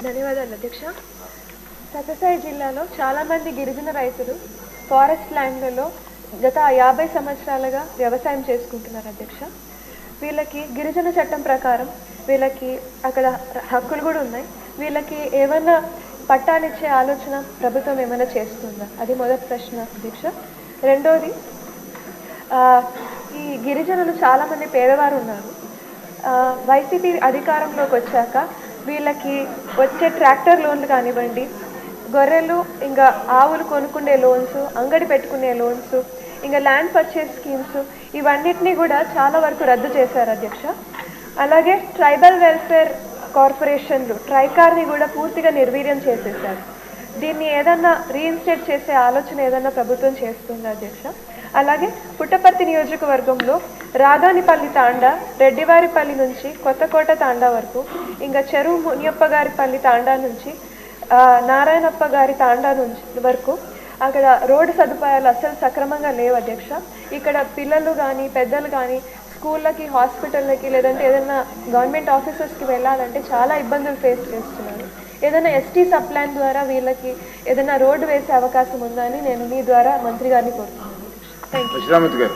ధన్యవాదాలు అధ్యక్ష. సత్యసాయి జిల్లాలో చాలామంది గిరిజన రైతులు ఫారెస్ట్ ల్యాండ్లలో గత 50 సంవత్సరాలుగా వ్యవసాయం చేసుకుంటున్నారు అధ్యక్ష. వీళ్ళకి గిరిజన చట్టం ప్రకారం వీళ్ళకి అక్కడ హక్కులు కూడా ఉన్నాయి. వీళ్ళకి ఏమైనా పట్టాలు ఇచ్చే ఆలోచన ప్రభుత్వం ఏమైనా చేస్తుందా? అది మొదటి ప్రశ్న అధ్యక్ష. రెండోది, ఈ గిరిజనులు చాలామంది పేదవారు ఉన్నారు. వైసీపీ అధికారంలోకి వచ్చాక వీళ్ళకి వచ్చే ట్రాక్టర్ లోన్లు కానివ్వండి, గొర్రెలు ఇంకా ఆవులు కొనుక్కునే లోన్స్, అంగడి పెట్టుకునే లోన్స్, ఇంకా ల్యాండ్ పర్చేస్ స్కీమ్స్, ఇవన్నిటినీ కూడా చాలా వరకు రద్దు చేశారు అధ్యక్ష. అలాగే ట్రైబల్ వెల్ఫేర్ కార్పొరేషన్లు ట్రైకార్ని కూడా పూర్తిగా నిర్వీర్యం చేసేశారు. దీన్ని ఏదన్నా రీఇన్స్టేట్ చేసే ఆలోచన ఏదన్నా ప్రభుత్వం చేస్తుంది అధ్యక్ష. అలాగే పుట్టపర్తి నియోజకవర్గంలో రాగానిపల్లి తాండా, రెడ్డివారిపల్లి నుంచి కొత్తకోట తాండా వరకు, ఇంకా చెరువు మునియప్ప గారిపల్లి తాండా నుంచి నారాయణప్ప గారి తాండా నుంచి వరకు అక్కడ రోడ్డు సదుపాయాలు అసలు సక్రమంగా లేవు అధ్యక్ష. ఇక్కడ పిల్లలు కానీ పెద్దలు కానీ స్కూళ్ళకి, హాస్పిటళ్ళకి, లేదంటే ఏదైనా గవర్నమెంట్ ఆఫీసెస్కి వెళ్ళాలంటే చాలా ఇబ్బందులు ఫేస్ చేస్తున్నారు. ఏదైనా ఎస్టీ సబ్ ప్లాన్ ద్వారా వీళ్ళకి ఏదైనా రోడ్డు వేసే అవకాశం ఉందా అని నేను మీ ద్వారా మంత్రి గారిని కోరుతున్నాను. Thank you.